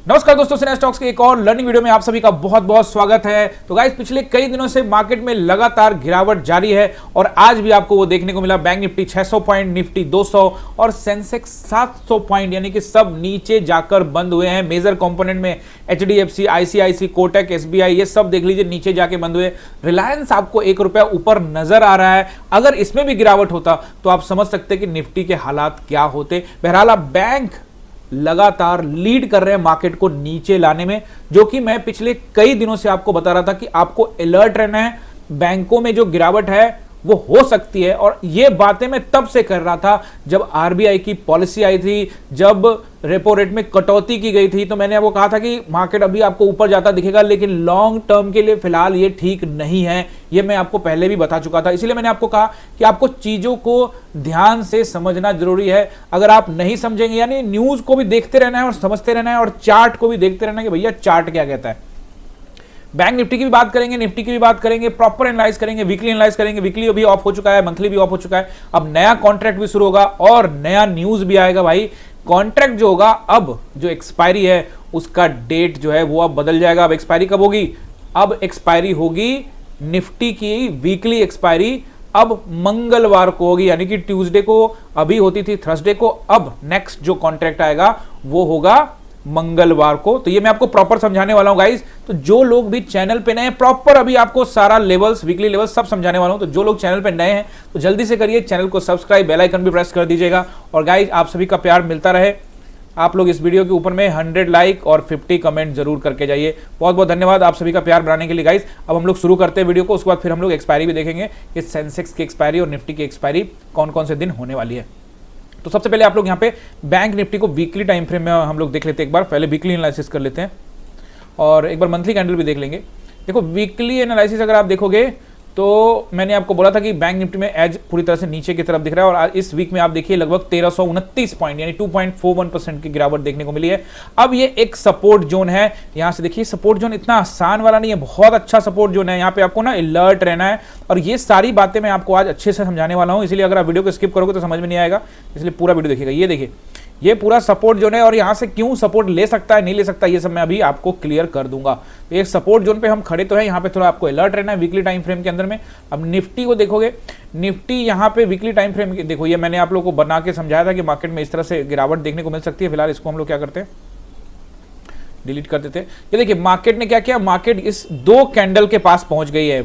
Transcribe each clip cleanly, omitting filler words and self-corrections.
नमस्कार दोस्तों, सिने स्टॉक्स के एक और लर्निंग वीडियो में आप सभी का बहुत बहुत स्वागत है। तो गाइस, पिछले कई दिनों से मार्केट में लगातार गिरावट जारी है और आज भी आपको वो देखने को मिला। बैंक निफ्टी 600 पॉइंट, निफ्टी 200 और सेंसेक्स 700 पॉइंट, यानी कि सब नीचे जाकर बंद हुए हैं। मेजर कंपोनेंट में एचडीएफसी, आईसीआईसी, कोटक, एसबीआई, ये सब देख लीजिए नीचे जाके बंद हुए। रिलायंस आपको ₹1 ऊपर नजर आ रहा है। अगर इसमें भी गिरावट होता तो आप समझ सकते कि निफ्टी के हालात क्या होते। बहरहाल बैंक लगातार लीड कर रहे हैं मार्केट को नीचे लाने में, जो कि मैं पिछले कई दिनों से आपको बता रहा था कि आपको अलर्ट रहना है। बैंकों में जो गिरावट है वो हो सकती है, और ये बातें मैं तब से कर रहा था जब आरबीआई की पॉलिसी आई थी, जब रेपो रेट में कटौती की गई थी। तो मैंने आपको कहा था कि मार्केट अभी आपको ऊपर जाता दिखेगा, लेकिन लॉन्ग टर्म के लिए फिलहाल ये ठीक नहीं है। ये मैं आपको पहले भी बता चुका था। इसलिए मैंने आपको कहा कि आपको चीजों को ध्यान से समझना जरूरी है। अगर आप नहीं समझेंगे, यानी न्यूज को भी देखते रहना है और समझते रहना है, और चार्ट को भी देखते रहना है कि भैया चार्ट क्या कहता है। बैंक निफ्टी की भी बात करेंगे, निफ्टी की भी बात करेंगे, प्रॉपर एनालाइज करेंगे, वीकली एनालाइज करेंगे। वीकली भी ऑफ हो चुका है, मंथली भी ऑफ हो चुका है। अब नया कॉन्ट्रैक्ट भी शुरू होगा और नया न्यूज भी आएगा भाई। कॉन्ट्रैक्ट जो होगा, अब जो एक्सपायरी है उसका डेट जो है वो अब बदल जाएगा। अब एक्सपायरी कब होगी? अब एक्सपायरी होगी निफ्टी की वीकली एक्सपायरी अब मंगलवार को होगी, यानी कि ट्यूसडे को अभी होती थी थर्सडे को। अब नेक्स्ट जो कॉन्ट्रैक्ट आएगा वो होगा मंगलवार को। तो ये मैं आपको प्रॉपर समझाने वाला हूं गाइस। तो जो लोग भी चैनल पे नए हैं, प्रॉपर अभी आपको सारा लेवल्स, वीकली लेवल्स सब समझाने वाला हूं। तो जो लोग चैनल पे नए हैं तो जल्दी से करिए, चैनल को सब्सक्राइब, बेल आइकन भी प्रेस कर दीजिएगा। और गाइस, आप सभी का प्यार मिलता रहे। आप लोग इस वीडियो के ऊपर में 100 लाइक और 50 कमेंट जरूर करके जाइए। बहुत बहुत धन्यवाद आप सभी का प्यार बनाने के लिए गाइस। अब हम लोग शुरू करते हैं वीडियो को। उसके बाद फिर हम लोग एक्सपायरी भी देखेंगे कि सेंसेक्स की एक्सपायरी और निफ्टी की एक्सपायरी कौन कौन से दिन होने वाली है। तो सबसे पहले आप लोग यहाँ पे बैंक निफ्टी को वीकली टाइम फ्रेम में हम लोग देख लेते हैं। एक बार पहले वीकली एनालिसिस कर लेते हैं और एक बार मंथली कैंडल भी देख लेंगे। देखो, वीकली एनालिसिस अगर आप देखोगे तो मैंने आपको बोला था कि बैंक निफ्टी में एज पूरी तरह से नीचे की तरफ दिख रहा है, और इस वीक में आप देखिए लगभग 1329 पॉइंट, यानी 2.41% की गिरावट देखने को मिली है। अब ये एक सपोर्ट जोन है। यहां से देखिए, सपोर्ट जोन इतना आसान वाला नहीं है, बहुत अच्छा सपोर्ट जोन है। यहाँ पे आपको ना अलर्ट रहना है, और ये सारी बातें मैं आपको आज अच्छे से समझाने वाला हूं। इसलिए अगर आप वीडियो को स्किप करोगे तो समझ में नहीं आएगा, इसलिए पूरा वीडियो देखिएगा। ये देखिए, ये पूरा सपोर्ट जोन है, और यहां से क्यों सपोर्ट ले सकता है, नहीं ले सकता, ये सब मैं अभी आपको क्लियर कर दूंगा। तो एक सपोर्ट जोन पे हम खड़े तो हैं, यहां पे थोड़ा आपको अलर्ट रहना है वीकली टाइम फ्रेम के अंदर में। अब निफ्टी को देखोगे, निफ्टी यहां पे वीकली टाइम फ्रेम देखो, ये मैंने आप लोगों को बना के समझाया था कि मार्केट में इस तरह से गिरावट देखने को मिल सकती है। फिलहाल इसको हम लोग क्या करते हैं, डिलीट कर देते हैं। ये देखिए, मार्केट ने क्या किया, मार्केट इस 2 कैंडल के पास पहुंच गई है।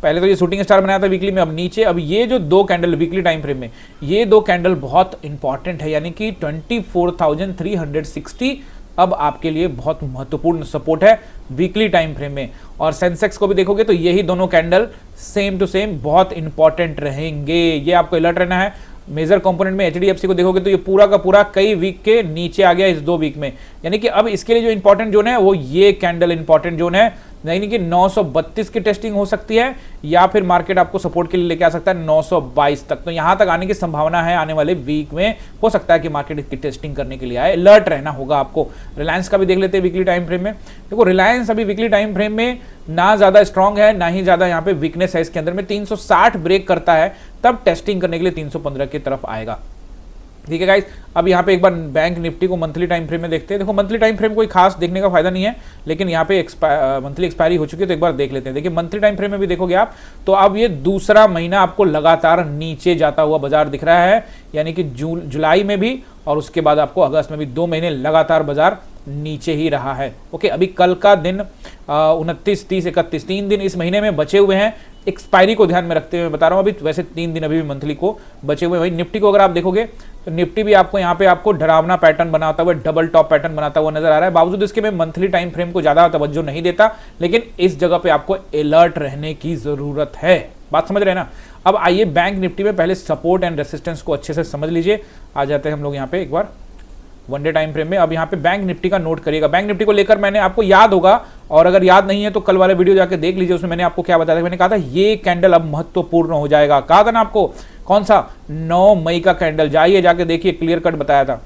पहले तो ये शूटिंग स्टार बनाया था वीकली में, अब नीचे, अब ये जो 2 कैंडल वीकली टाइम फ्रेम में, ये 2 कैंडल बहुत इंपॉर्टेंट है, यानी कि 24,360 अब आपके लिए बहुत महत्वपूर्ण सपोर्ट है वीकली टाइम फ्रेम में। और सेंसेक्स को भी देखोगे तो यही दोनों कैंडल सेम टू सेम बहुत इंपॉर्टेंट रहेंगे, ये आपको अलर्ट रहना है। मेजर कंपोनेंट में एचडीएफसी को देखोगे तो ये पूरा का पूरा कई वीक के नीचे आ गया इस 2 वीक में, यानी कि अब इसके लिए जो इंपॉर्टेंट जोन है वो ये कैंडल इंपॉर्टेंट जोन है, यानी कि 932 की टेस्टिंग हो सकती है, या फिर मार्केट आपको सपोर्ट के लिए लेके आ सकता है 922 तक। तो यहां तक आने की संभावना है, आने वाले वीक में हो सकता है कि मार्केट इसकी टेस्टिंग करने के लिए आए। अलर्ट रहना होगा आपको। रिलायंस का भी देख लेते हैं वीकली टाइम फ्रेम में। देखो, रिलायंस अभी वीकली टाइम फ्रेम में ना ज्यादा स्ट्रांग है, ना ही ज्यादा यहाँ पे वीकनेस है। इसके अंदर में 360 ब्रेक करता है तब टेस्टिंग करने के लिए 315 की तरफ आएगा। ठीक है गाइस, अब यहाँ पे एक बार बैंक निफ्टी को मंथली टाइम फ्रेम में देखते हैं। देखो, मंथली टाइम फ्रेम कोई खास देखने का फायदा नहीं है, लेकिन यहाँ पे मंथली एक्सपायरी हो चुकी है, तो एक बार देख लेते हैं। देखिए, मंथली टाइम फ्रेम में भी देखोगे आप तो अब ये दूसरा महीना आपको लगातार नीचे जाता हुआ बाजार दिख रहा है, यानी कि जुलाई में भी और उसके बाद आपको अगस्त में भी 2 महीने लगातार बाजार नीचे ही रहा है। ओके, अभी कल का दिन 29, 30, 31, 3 दिन इस महीने में बचे हुए हैं। एक्सपायरी को ध्यान में रखते हुए बता रहा हूं, अभी वैसे 3 दिन अभी भी मंथली को बचे हुए हैं। निफ्टी को अगर आप देखोगे तो निफ्टी भी आपको यहाँ पे आपको डरावना पैटर्न बनाता हुआ, डबल टॉप पैटर्न बनाता हुआ नजर आ रहा है। बावजूद इसके मैं मंथली टाइम फ्रेम को ज्यादा तवज्जो नहीं देता, लेकिन इस जगह पे आपको अलर्ट रहने की जरूरत है। बात समझ रहे हैं ना। अब आइए बैंक निफ्टी में पहले सपोर्ट एंड रेसिस्टेंस को अच्छे से समझ लीजिए। आ जाते हैं हम लोग यहाँ पे एक बार वन डे टाइम फ्रेम में। अब यहाँ पे बैंक निफ्टी का नोट करिएगा। बैंक निफ्टी को लेकर मैंने आपको याद होगा, और अगर याद नहीं है तो कल वाले वीडियो जाके देख लीजिए, उसमें मैंने आपको क्या बताया था। मैंने कहा था ये कैंडल अब महत्वपूर्ण हो जाएगा। कहा था ना आपको, कौन सा, 9 मई का कैंडल, जाइए जाके देखिए, क्लियर कट बताया था।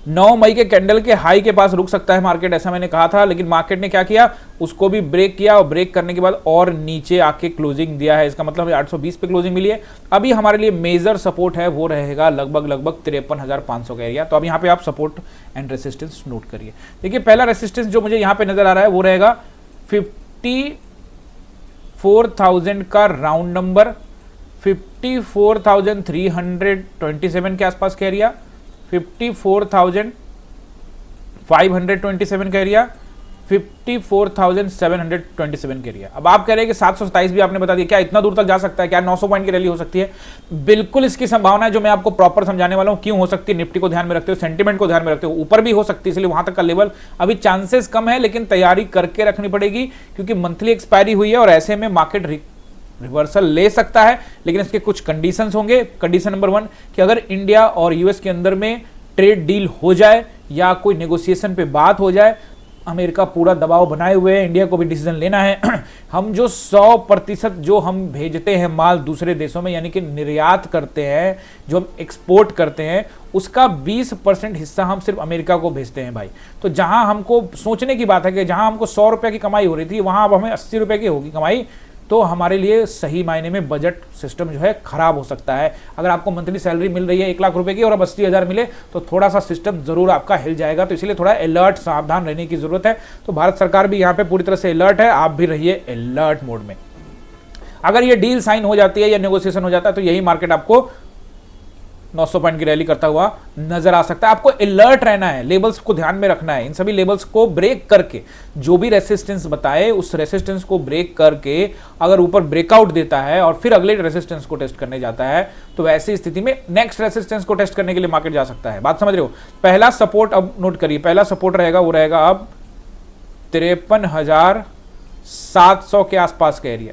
9 मई के कैंडल के हाई के पास रुक सकता है मार्केट, ऐसा मैंने कहा था, लेकिन मार्केट ने क्या किया, उसको भी ब्रेक किया और ब्रेक करने के बाद और नीचे आके क्लोजिंग दिया है। इसका मतलब 820 पे क्लोजिंग मिली है। अभी हमारे लिए मेजर सपोर्ट है वो रहेगा लगभग 53,500 का एरिया। तो अब यहाँ पे आप सपोर्ट एंड रेसिस्टेंस नोट करिए। देखिए पहला रेसिस्टेंस जो मुझे यहाँ पे नजर आ रहा है वो रहेगा 54,000 का राउंड नंबर, 54,327 के आसपास का एरिया, 54,527 का एरिया, 54,727 का एरिया। अब आप कह रहे हैं कि 727 भी आपने बता दिया, क्या इतना दूर तक जा सकता है, क्या 900 पॉइंट की रैली हो सकती है? बिल्कुल इसकी संभावना है, जो मैं आपको प्रॉपर समझाने वाला हूं। क्यों हो सकती है? निफ्टी को ध्यान में रखते हो, सेंटीमेंट को ध्यान में रखते हो, ऊपर भी हो सकती है, इसलिए वहां तक का लेवल अभी चांसेस कम है, लेकिन तैयारी करके रखनी पड़ेगी, क्योंकि मंथली एक्सपायरी हुई है और ऐसे में मार्केट रिवर्सल ले सकता है। लेकिन इसके कुछ कंडीशंस होंगे। कंडीशन नंबर 1 कि अगर इंडिया और यूएस के अंदर में ट्रेड डील हो जाए या कोई नेगोशिएशन पे बात हो जाए, अमेरिका पूरा दबाव बनाए हुए है, इंडिया को भी डिसीजन लेना है। हम जो 100% जो हम भेजते हैं माल दूसरे देशों में, यानी कि निर्यात करते हैं, जो हम एक्सपोर्ट करते हैं, उसका 20% हिस्सा हम सिर्फ अमेरिका को भेजते हैं भाई। तो जहां हमको सोचने की बात है कि जहां हमको 100 रुपए की कमाई हो रही थी, वहां अब हमें 80 रुपए की होगी कमाई, तो हमारे लिए सही मायने में बजट सिस्टम जो है खराब हो सकता है। अगर आपको मंथली सैलरी मिल रही है 1 लाख रुपए की और अब 80,000 मिले, तो थोड़ा सा सिस्टम जरूर आपका हिल जाएगा। तो इसलिए थोड़ा अलर्ट, सावधान रहने की जरूरत है। तो भारत सरकार भी यहाँ पे पूरी तरह से अलर्ट है, आप भी रहिए अलर्ट मोड में। अगर ये डील साइन हो जाती है या नेगोशिएशन हो जाता है, तो यही मार्केट आपको 900 पॉइंट की रैली करता हुआ नजर आ सकता है। आपको अलर्ट रहना है, लेवल्स को ध्यान में रखना है, इन सभी लेवल्स को ब्रेक करके, जो भी रेसिस्टेंस बताए उस रेसिस्टेंस को ब्रेक करके अगर ऊपर ब्रेकआउट देता है और फिर अगले रेसिस्टेंस को टेस्ट करने जाता है, तो ऐसी स्थिति में नेक्स्ट रेसिस्टेंस को टेस्ट करने के लिए मार्केट जा सकता है। बात समझ रहे हो? पहला सपोर्ट अब नोट करिए, पहला सपोर्ट रहेगा वो रहेगा अब 53,700 के आसपास का एरिया।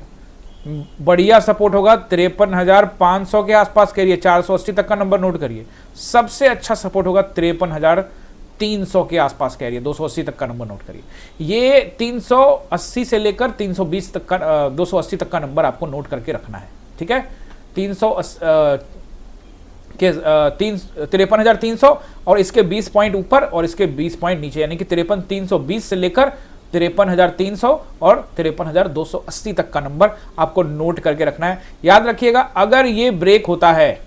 बढ़िया सपोर्ट होगा 53,500 के आसपास का एरिया, 480 तक का नंबर नोट करिए। सबसे अच्छा सपोर्ट होगा 53,300 के आसपास का एरिया, 280 तक का नंबर नोट करिए। ये 380 से लेकर 320 तक का 280 तक का नंबर आपको नोट करके रखना है, ठीक है? 53,300 और इसके 20 पॉइंट ऊपर और इसके 20 पॉइंट नीचे, यानी कि 53,320 से लेकर 53,300 और 53,280 तक का नंबर आपको नोट करके रखना है। याद रखिएगा, अगर ये ब्रेक होता है,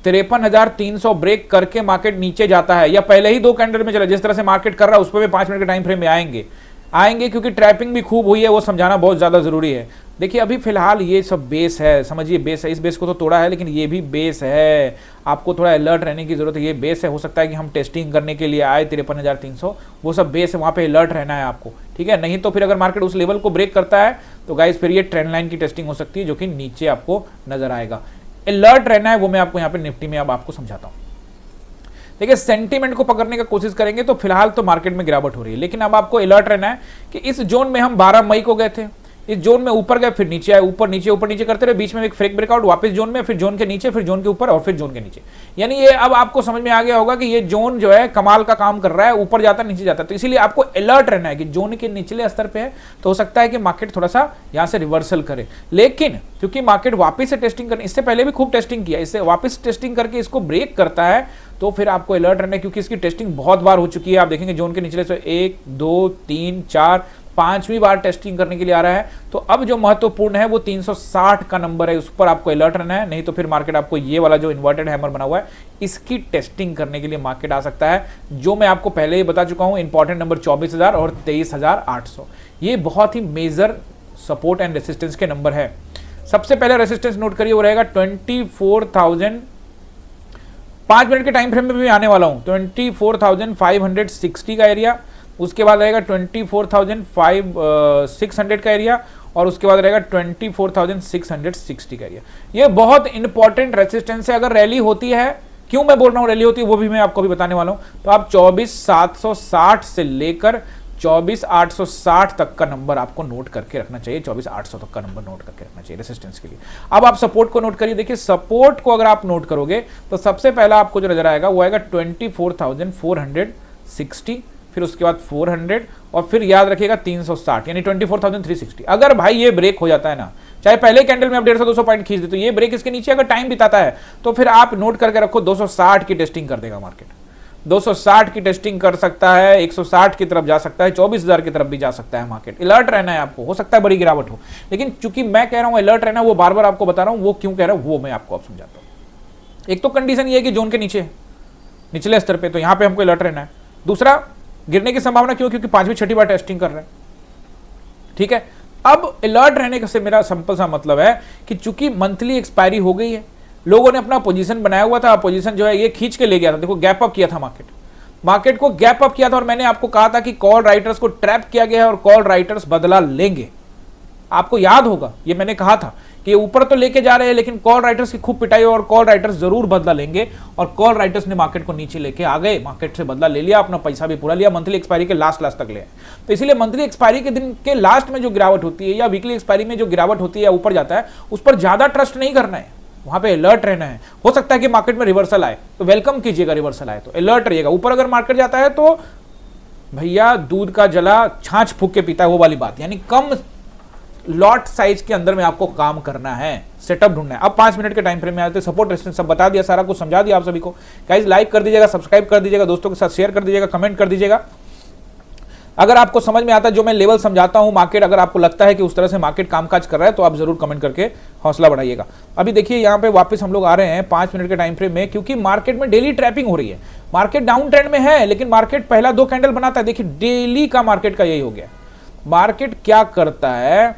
53,300 ब्रेक करके मार्केट नीचे जाता है, या पहले ही 2 कैंडल में चला, जिस तरह से मार्केट कर रहा है उस पर भी 5 मिनट के टाइम फ्रेम में आएंगे, क्योंकि ट्रैपिंग भी खूब हुई है, वो समझाना बहुत ज्यादा जरूरी है। देखिए अभी फिलहाल ये सब बेस है, समझिए बेस है, इस बेस को तो तोड़ा है, लेकिन ये भी बेस है, आपको थोड़ा अलर्ट रहने की जरूरत है। ये बेस है, हो सकता है कि हम टेस्टिंग करने के लिए आए 53,300, वो सब बेस है, वहां पे अलर्ट रहना है आपको, ठीक है? नहीं तो फिर अगर मार्केट उस लेवल को ब्रेक करता है तो गाइस फिर ये ट्रेंड लाइन की टेस्टिंग हो सकती है, जो कि नीचे आपको नजर आएगा। अलर्ट रहना है, वो मैं आपको यहाँ पे निफ्टी में अब आपको समझाता हूँ। देखिए सेंटीमेंट को पकड़ने का कोशिश करेंगे तो फिलहाल तो मार्केट में गिरावट हो रही है, लेकिन अब आपको अलर्ट रहना है कि इस जोन में हम 12 मई को गए थे, इस जोन में ऊपर गए, फिर नीचे आए, ऊपर नीचे करते रहे, बीच में एक फ्रेक ब्रेकआउट, वापस जोन में, फिर जोन के नीचे, फिर जोन के ऊपर और फिर जोन के नीचे। यानी ये अब आपको समझ में आ गया होगा कि ये जोन जो है कमाल का काम कर रहा है, ऊपर जाता है नीचे जाता है। तो इसीलिए आपको अलर्ट रहना है कि जोन के निचले स्तर पे है तो हो सकता है कि मार्केट थोड़ा सा यहां से रिवर्सल करे, लेकिन क्योंकि मार्केट वापस से टेस्टिंग करने, इससे पहले भी खूब टेस्टिंग किया, इससे वापस टेस्टिंग करके इसको ब्रेक करता है, तो फिर आपको अलर्ट रहना है, क्योंकि इसकी टेस्टिंग बहुत बार हो चुकी है। आप देखेंगे जोन के निचले से 1 2 3 4 5वीं बार टेस्टिंग करने के लिए आ रहा है। तो अब जो महत्वपूर्ण है वो 360 का नंबर है, उस पर आपको अलर्ट रहना है, नहीं तो फिर मार्केट आपको ये वाला जो इन्वर्टेड हैमर बना हुआ है इसकी टेस्टिंग करने के लिए मार्केट आ सकता है, जो मैं आपको पहले ही बता चुका हूं। इंपॉर्टेंट नंबर 24,000 और 23,800, ये बहुत ही मेजर सपोर्ट एंड रेसिस्टेंस के नंबर है। सबसे पहले रेसिस्टेंस नोट करिए, वो रहेगा 24,000, 5 मिनट के टाइम फ्रेम में भी आने वाला हूं, 24,560 का एरिया, उसके बाद रहेगा 24,600 का एरिया, और उसके बाद रहेगा 24,660 का एरिया। ये बहुत इंपॉर्टेंट रेसिस्टेंस है। अगर रैली होती है, क्यों मैं बोल रहा हूं रैली होती है, वो भी मैं आपको भी बताने वाला हूं। तो आप 24,760 से लेकर 24,860 तक का नंबर आपको नोट करके रखना चाहिए, 24,800 तक का नंबर नोट करके रखना चाहिए रेसिस्टेंस के लिए। अब आप सपोर्ट को नोट करिए। देखिए सपोर्ट को अगर आप नोट करोगे तो सबसे पहला आपको जो नजर आएगा वो आएगा 24,460, फिर उसके बाद 400 और फिर याद रखिएगा 360, यानी 24,360। अगर भाई ये ब्रेक हो जाता है ना, चाहे पहले कैंडल में आप 150-200 पॉइंट खींच दे, तो ये ब्रेक इसके नीचे अगर टाइम बिताता है तो फिर आप नोट करके रखो 260 की टेस्टिंग कर देगा मार्केट। 260 की टेस्टिंग कर सकता है, 160 की तरफ जा सकता है, 24,000 की तरफ भी जा सकता है मार्केट। अलर्ट रहना है आपको, हो सकता है बड़ी गिरावट हो, लेकिन चूंकि मैं कह रहा हूं अलर्ट रहना, वो बार बार आपको बता रहा हूं, वो क्यों कह रहा हूं वो मैं आपको अब समझाता हूं। एक तो कंडीशन ये है कि जोन के नीचे, निचले स्तर पे, तो यहां पे हमको अलर्ट रहना है। दूसरा, गिरने की संभावना क्यों, क्योंकि 5वीं 6ठी बार टेस्टिंग कर रहे हैं, ठीक है। अब अलर्ट रहने से मेरा सिंपल सा मतलब है कि चूंकि मंथली एक्सपायरी हो गई है, लोगों ने अपना पोजीशन बनाया हुआ था, पोजीशन जो है ये खींच के ले गया था, देखो गैप अप किया था मार्केट को गैप अप किया था, और मैंने आपको कहा था कि कॉल राइटर्स को ट्रैप किया गया है और कॉल राइटर्स बदला लेंगे। आपको याद होगा ये मैंने कहा था कि ऊपर तो लेके जा रहे हैं, लेकिन कॉल राइटर्स की खूब पिटाई और कॉल राइटर्स जरूर बदला लेंगे, और कॉल राइटर्स ने मार्केट को नीचे लेके आ गए, मार्केट से बदला ले लिया, अपना पैसा भी पूरा लिया, मंथली एक्सपायरी के लास्ट तक ले। तो इसीलिए मंथली एक्सपायरी के दिन के लास्ट में जो गिरावट होती है या वीकली एक्सपायरी में जो गिरावट होती है, ऊपर जाता है, उस पर ज्यादा ट्रस्ट नहीं करना है, वहां पे अलर्ट रहना है। हो सकता है कि मार्केट में रिवर्सल आए तो वेलकम कीजिएगा, रिवर्सल आए तो अलर्ट रहिएगा। ऊपर अगर मार्केट जाता है तो भैया दूध का जला छाछ फूक के पीता है, वो वाली बात, यानी कम लॉट साइज के अंदर में आपको काम करना है, सेटअप ढूंढना है। अब 5 मिनट के टाइम फ्रेम में आते, सपोर्ट रेजिस्टेंस सब बता दिया, सारा कुछ समझा दिया आप सभी को। गाइस लाइक कर दीजिएगा, सब्सक्राइब कर दीजिएगा, दोस्तों के साथ शेयर कर दीजिएगा, कमेंट कर दीजिएगा। अगर आपको समझ में आता है जो मैं लेवल समझाता हूं मार्केट, अगर आपको लगता है कि उस तरह से मार्केट कामकाज कर रहा है, तो आप जरूर कमेंट करके हौसला बढ़ाइएगा। अभी देखिए यहां पे वापस हम लोग आ रहे हैं 5 मिनट के टाइम फ्रेम में, क्योंकि मार्केट में डेली ट्रैपिंग हो रही है। मार्केट डाउन ट्रेंड में है, लेकिन मार्केट पहला 2 कैंडल बनाता है। देखिए डेली का मार्केट का यही हो गया। मार्केट क्या करता है,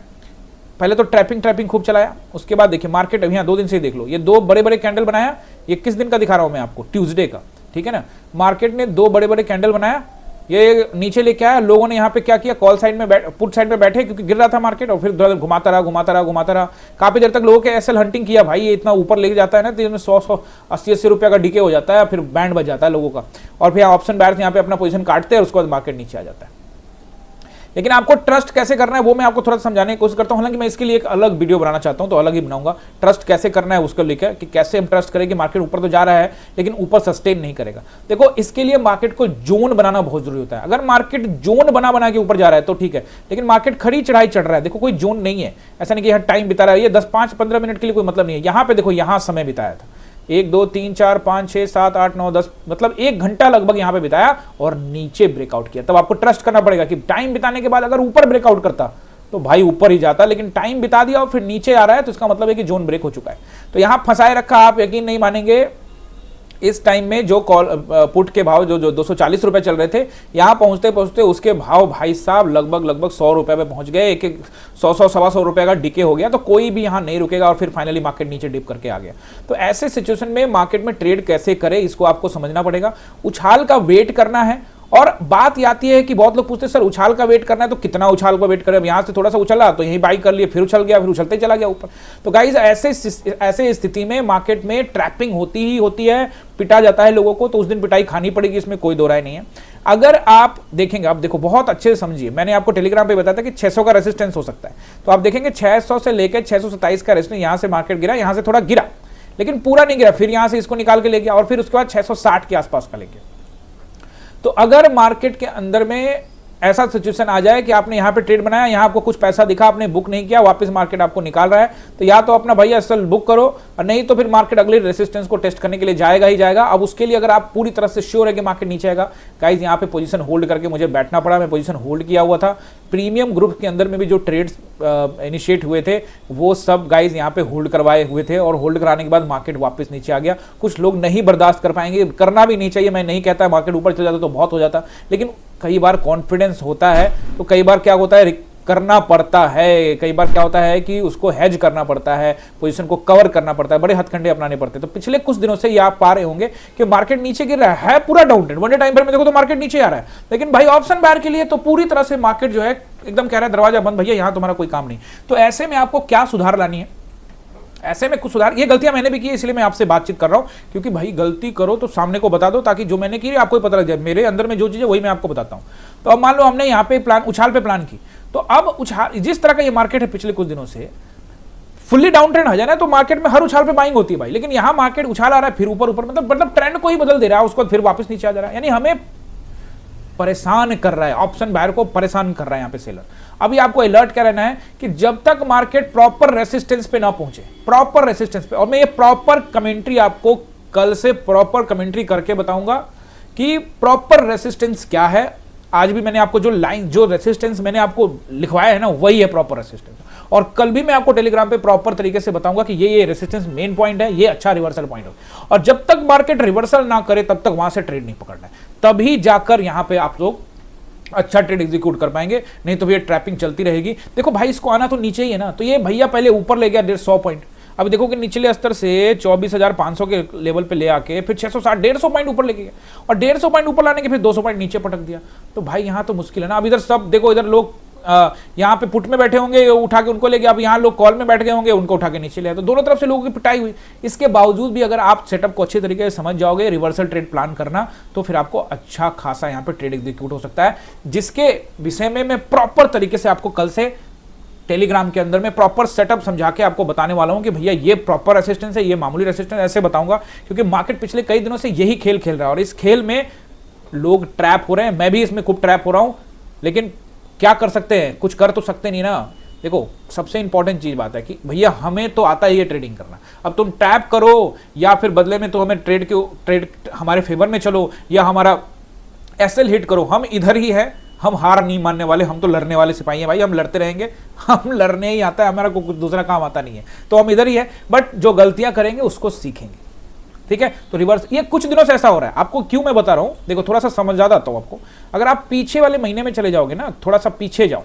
पहले तो ट्रैपिंग खूब चलाया, उसके बाद देखिए मार्केट अभी 2 दिन से ही देख लो, ये 2 बड़े कैंडल बनाया। ये किस दिन का दिखा रहा हूं मैं आपको, ट्यूसडे का, ठीक है ना। मार्केट ने 2 बड़े कैंडल बनाया, ये नीचे लेके आया, लोगों ने यहाँ पे क्या किया, कॉल साइड में पुट साइड में बैठे, क्योंकि गिर रहा था मार्केट, और फिर घुमाता रहा। काफी देर तक लोगों के एसएल हंटिंग किया, भाई ये इतना ऊपर लेके जाता है ना, तो इसमें 100-80 रुपया का डीके हो जाता है, फिर बैंड बच जाता है लोगों का, और फिर ऑप्शन बायर्स यहाँ पे अपना पोजीशन काटते हैं, और उसके बाद मार्केट नीचे आ जाता है। लेकिन आपको ट्रस्ट कैसे करना है वो मैं आपको थोड़ा समझाने की कोशिश करता हूं। हालांकि मैं इसके लिए एक अलग वीडियो बनाना चाहता हूं, तो अलग ही बनाऊंगा, ट्रस्ट कैसे करना है उसको लेकर, कि कैसे हम ट्रस्ट करें कि मार्केट ऊपर तो जा रहा है लेकिन ऊपर सस्टेन नहीं करेगा। देखो इसके लिए मार्केट को जोन बनाना बहुत जरूरी होता है। अगर मार्केट जोन बना के ऊपर जा रहा है तो ठीक है, लेकिन मार्केट खड़ी चढ़ाई चढ़ रहा है, देखो कोई जोन नहीं है, ऐसा नहीं कि यहाँ टाइम बिता रहा है, ये 10-5-15 मिनट के लिए कोई मतलब नहीं है। यहाँ पे देखो यहाँ समय बिताया था, 1 2 3 4 5 6 7 8 9 10, मतलब 1 घंटा लगभग यहां पे बिताया और नीचे ब्रेकआउट किया। तब आपको ट्रस्ट करना पड़ेगा कि टाइम बिताने के बाद अगर ऊपर ब्रेकआउट करता तो भाई ऊपर ही जाता, लेकिन टाइम बिता दिया और फिर नीचे आ रहा है, तो इसका मतलब है कि जोन ब्रेक हो चुका है। तो यहां फंसाए रखा, आप यकीन नहीं मानेंगे, इस टाइम में जो कॉल पुट के भाव जो 240 रुपए चल रहे थे, यहां पहुंचते पहुंचते उसके भाव भाई साहब लगभग 100 रुपए पे पहुंच गए, एक 100-125 रुपए का डिके हो गया। तो कोई भी यहां नहीं रुकेगा, और फिर फाइनली मार्केट नीचे डिप करके आ गया। तो ऐसे सिचुएशन में मार्केट में ट्रेड कैसे करें, इसको आपको समझना पड़ेगा। उछाल का वेट करना है, और बात ये आती है कि बहुत लोग पूछते हैं सर उछाल का वेट करना है तो कितना उछाल का वेट करें, अब यहां से थोड़ा सा उछला तो यहीं बाई कर लिए, फिर उछल गया, फिर उछलते चला गया ऊपर। तो गाइस ऐसे स्थिति में मार्केट में ट्रैपिंग होती ही होती है, पिटा जाता है लोगों को, तो उस दिन पिटाई खानी पड़ेगी, इसमें कोई दो राय नहीं है। अगर आप देखेंगे, आप देखो बहुत अच्छे से समझिए, मैंने आपको टेलीग्राम पे बताया था कि 600 का रेजिस्टेंस हो सकता है, तो आप देखेंगे 600 से लेकर 627 का रेजिस्टेंस, यहां से मार्केट गिरा, यहां से थोड़ा गिरा लेकिन पूरा नहीं गिरा, फिर यहां से इसको निकाल के ले गया, और फिर उसके बाद 660 के आसपास का ले गया। तो अगर मार्केट के अंदर में ऐसा सिचुएशन आ जाए कि आपने यहां पे ट्रेड बनाया, यहां आपको कुछ पैसा दिखा, आपने बुक नहीं किया, वापस मार्केट आपको निकाल रहा है, तो या तो अपना भैया असल बुक करो, और नहीं तो फिर मार्केट अगले रेसिस्टेंस को टेस्ट करने के लिए जाएगा ही जाएगा। अब उसके लिए अगर आप पूरी तरह से श्योर है कि मार्केट नीचे आएगा, गाइस यहां पे पोजीशन होल्ड करके मुझे बैठना पड़ा, मैं पोजीशन होल्ड किया हुआ था। प्रीमियम ग्रुप के अंदर में भी जो ट्रेड्स इनिशिएट हुए थे वो सब गाइस यहाँ पे होल्ड करवाए हुए थे, और होल्ड कराने के बाद मार्केट वापस नीचे आ गया। कुछ लोग नहीं बर्दाश्त कर पाएंगे, करना भी नहीं चाहिए, मैं नहीं कहता मार्केट ऊपर चल जाता तो बहुत हो जाता, लेकिन कई बार कॉन्फिडेंस होता है, तो कई बार क्या होता है करना पड़ता है, कई बार क्या होता है कि उसको हेज करना पड़ता है, पोजीशन को कवर करना पड़ता है, बड़े हथकंडे अपनाने पड़ते हैं। तो पिछले कुछ दिनों से ये आप पा रहे होंगे कि मार्केट नीचे गिर रहा है, पूरा down trend, one day time frame में देखो तो मार्केट नीचे आ रहा है, लेकिन भाई ऑप्शन बायर के लिए तो पूरी तरह से मार्केट जो है एकदम कह रहा है दरवाजा बंद भैया, यहां तुम्हारा कोई काम नहीं। तो ऐसे में आपको क्या सुधार लानी है, ऐसे में कुछ सुधार, ये गलतियां मैंने भी की, इसलिए मैं आपसे बातचीत कर रहा हूं, क्योंकि भाई गलती करो तो सामने को बता दो, ताकि जो मैंने की आपको पता लग जाए, मेरे अंदर में जो चीज है वही मैं आपको बताता हूं। तो अब मान लो हमने यहाँ पे प्लान उछाल पे प्लान की, तो अब उछाल जिस तरह का ये मार्केट है पिछले कुछ दिनों से फुल्ली डाउन ट्रेंड आ जाए ना, तो मार्केट में हर उछाल पे बाइंग होती है भाई, लेकिन यहां मार्केट उछाल आ रहा है फिर ऊपर, मतलब ट्रेंड को ही बदल दे रहा है, उसको फिर वापस नीचे आ जा रहा है, यानी हमें परेशान कर रहा है, ऑप्शन बायर को परेशान कर रहा है यहाँ पे सेलर। अभी आपको अलर्ट क्या रहना है कि जब तक मार्केट प्रॉपर रेसिस्टेंस पे ना पहुंचे, प्रॉपर रेसिस्टेंस पे, और मैं ये प्रॉपर कमेंट्री आपको कल से प्रॉपर कमेंट्री करके बताऊंगा कि प्रॉपर रेसिस्टेंस क्या है। आज भी मैंने आपको जो लाइन, जो रेसिस्टेंस मैंने आपको लिखवाया है ना, वही है प्रॉपर रेसिस्टेंस। और कल भी मैं आपको टेलीग्राम पे प्रॉपर तरीके से बताऊंगा कि ये रेसिस्टेंस मेन पॉइंट है, ये अच्छा रिवर्सल पॉइंट है। और जब तक मार्केट रिवर्सल ना करे तब तक वहां से ट्रेड नहीं पकड़ना है, तभी जाकर यहां पे आप लोग अच्छा ट्रेड एग्जीक्यूट कर पाएंगे, नहीं तो ये ट्रैपिंग चलती रहेगी। देखो भाई, इसको आना तो नीचे ही है ना, तो ये भैया पहले ऊपर ले गया 150 पॉइंट, अब देखो कि निचले स्तर से 24,500 के लेवल पे ले आके फिर 660 150 पॉइंट ऊपर लेके गया, और 150 पॉइंट ऊपर लाने के फिर 200 पॉइंट नीचे पटक दिया। तो भाई यहां तो मुश्किल है ना। अब इधर सब देखो, इधर लोग यहाँ पे पुट में बैठे होंगे, उठा के उनको ले गया, अब यहाँ लोग कॉल में बैठ गए होंगे, उनको उठा के नीचे ले आया। तो दोनों तरफ से लोगों की पिटाई हुई। इसके बावजूद भी अगर आप सेटअप को अच्छे तरीके से समझ जाओगे, रिवर्सल ट्रेड प्लान करना, तो फिर आपको अच्छा खासा यहाँ पे ट्रेड एग्जीक्यूट हो सकता है, जिसके विषय में मैं प्रॉपर तरीके से आपको कल से टेलीग्राम के अंदर में प्रॉपर सेटअप समझा के आपको बताने वाला हूं कि भैया ये प्रॉपर रेसिस्टेंस है, ये मामूली रेसिस्टेंस, ऐसे बताऊंगा। क्योंकि मार्केट पिछले कई दिनों से यही खेल खेल रहा है और इस खेल में लोग ट्रैप हो रहे हैं, मैं भी इसमें खूब ट्रैप हो रहा हूं। लेकिन क्या कर सकते हैं, कुछ कर तो सकते नहीं ना। देखो, सबसे इंपॉर्टेंट चीज बात है कि भैया हमें तो आता ही है ट्रेडिंग करना। अब तुम ट्रैप करो या फिर बदले में तो हमें ट्रेड हमारे फेवर में चलो या हमारा एसएल हिट करो, हम इधर ही है, हम हार नहीं मानने वाले, हम तो लड़ने वाले सिपाही हैं भाई, हम लड़ते रहेंगे, हम लड़ने ही आता है, हमारा को कुछ दूसरा काम आता नहीं है, तो हम इधर ही है। बट जो गलतियां करेंगे उसको सीखेंगे, ठीक है। तो रिवर्स ये कुछ दिनों से ऐसा हो रहा है, आपको क्यों मैं बता रहा हूं, देखो थोड़ा सा समझ ज्यादा आता हूं आपको। अगर आप पीछे वाले महीने में चले जाओगे ना, थोड़ा सा पीछे जाओ,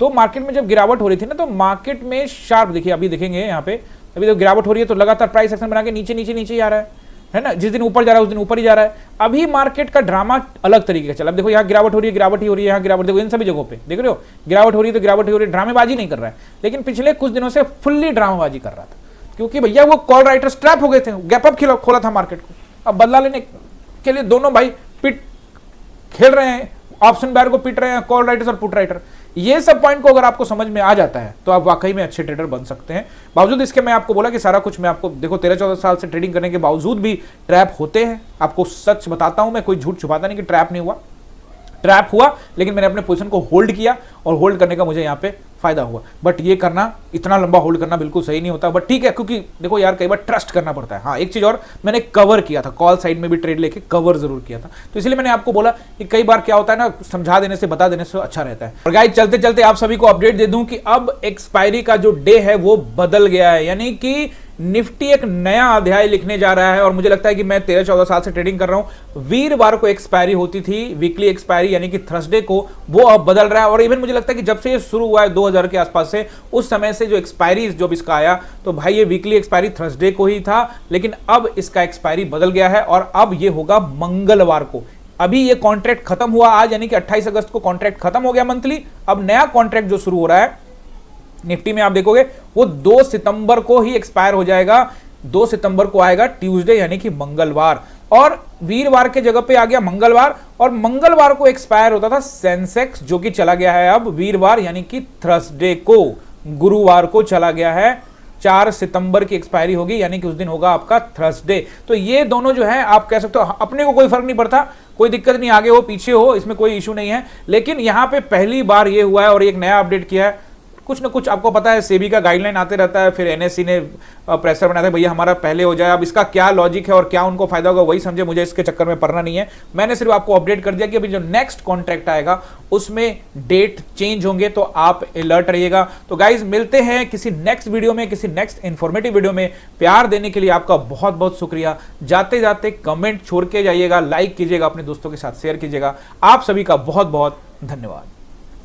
तो मार्केट में जब गिरावट हो रही थी ना, तो मार्केट में शार्प देखिए, अभी देखेंगे यहाँ पे, अभी तो गिरावट हो रही है तो लगातार प्राइस एक्शन बना के नीचे नीचे नीचे ही आ रहा है ना। जिस दिन ऊपर जा रहा है उस दिन ऊपर ही जा रहा है। अभी मार्केट का ड्रामा अलग तरीके का चला। अब देखो यहाँ गिरावट हो रही है, गिरावट ही हो रही है, यहाँ गिरावट, देखो इन सभी जगहों पे देख रहे हो गिरावट हो रही है, तो गिरावट हो रही है, ड्रामेबाजी नहीं कर रहा है। लेकिन पिछले कुछ दिनों से फुल्ली ड्रामेबाजी कर रहा था, क्योंकि भैया वो कॉल राइटर्स ट्रैप हो गए थे, गैप अप खोला था मार्केट को। अब बदला लेने के लिए दोनों भाई पिट खेल रहे हैं, ऑप्शन बायर को पिट रहे हैं, कॉल राइटर्स और पुट राइटर। ये सब पॉइंट को अगर आपको समझ में आ जाता है तो आप वाकई में अच्छे ट्रेडर बन सकते हैं। बावजूद इसके मैं आपको बोला कि सारा कुछ मैं आपको, देखो 13-14 साल से ट्रेडिंग करने के बावजूद भी ट्रैप होते हैं, आपको सच बताता हूं मैं, कोई झूठ छुपाता नहीं कि ट्रैप नहीं हुआ। ट्रैप हुआ, लेकिन मैंने अपने पोजीशन को होल्ड किया और होल्ड करने का मुझे यहाँ पे फायदा हुआ। बट ये करना, इतना लंबा होल्ड करना बिल्कुल सही नहीं होता, बट ठीक है, क्योंकि देखो यार कई बार ट्रस्ट करना पड़ता है। हाँ, एक चीज और, मैंने कवर किया था, कॉल साइड में भी ट्रेड लेके कवर जरूर किया था, तो इसलिए मैंने आपको बोला कि कई बार क्या होता है ना, समझा देने से, बता देने से अच्छा रहता है। और गाइस, चलते चलते आप सभी को अपडेट दे दूं कि अब एक्सपायरी का जो डे है वो बदल गया है, यानी कि निफ्टी एक नया अध्याय लिखने जा रहा है। और मुझे लगता है कि मैं 13-14 साल से ट्रेडिंग कर रहा हूं, वीरवार को एक्सपायरी होती थी, वीकली एक्सपायरी यानी कि थर्सडे को, वो अब बदल रहा है। और इवन मुझे लगता है कि जब से ये शुरू हुआ है 2000 के आसपास से, उस समय से जो एक्सपायरी जब इसका आया, तो भाई ये वीकली एक्सपायरी थर्सडे को ही था, लेकिन अब इसका एक्सपायरी बदल गया है और अब ये होगा मंगलवार को। अभी ये कॉन्ट्रैक्ट खत्म हुआ आज, यानी कि 28 अगस्त को कॉन्ट्रैक्ट खत्म हो गया मंथली। अब नया कॉन्ट्रैक्ट जो शुरू हो रहा है निफ्टी में, आप देखोगे वो 2 सितंबर को ही एक्सपायर हो जाएगा। 2 सितंबर को आएगा ट्यूसडे यानी कि मंगलवार, और वीरवार के जगह पे आ गया मंगलवार। और मंगलवार को एक्सपायर होता था सेंसेक्स, जो कि चला गया है अब वीरवार यानी कि थर्सडे को, गुरुवार को चला गया है। 4 सितंबर की एक्सपायरी होगी, यानी कि उस दिन होगा आपका थर्सडे। तो ये दोनों जो है, आप कह सकते हो, अपने को कोई फर्क नहीं पड़ता, कोई दिक्कत नहीं, आगे हो पीछे हो, इसमें कोई इशू नहीं है। लेकिन यहां पे पहली बार ये हुआ है और एक नया अपडेट किया है। कुछ ना कुछ आपको पता है, सेबी का गाइडलाइन आते रहता है, फिर एनएससी ने प्रेशर बनाया था भैया हमारा पहले हो जाए। अब इसका क्या लॉजिक है और क्या उनको फायदा होगा वही समझे, मुझे इसके चक्कर में पड़ना नहीं है। मैंने सिर्फ आपको अपडेट कर दिया कि अभी जो नेक्स्ट कॉन्ट्रैक्ट आएगा उसमें डेट चेंज होंगे, तो आप अलर्ट रहिएगा। तो गाइज, मिलते हैं किसी नेक्स्ट वीडियो में, किसी नेक्स्ट इंफॉर्मेटिव वीडियो में। प्यार देने के लिए आपका बहुत बहुत शुक्रिया। जाते जाते कमेंट छोड़ के जाइएगा, लाइक कीजिएगा, अपने दोस्तों के साथ शेयर कीजिएगा। आप सभी का बहुत बहुत धन्यवाद।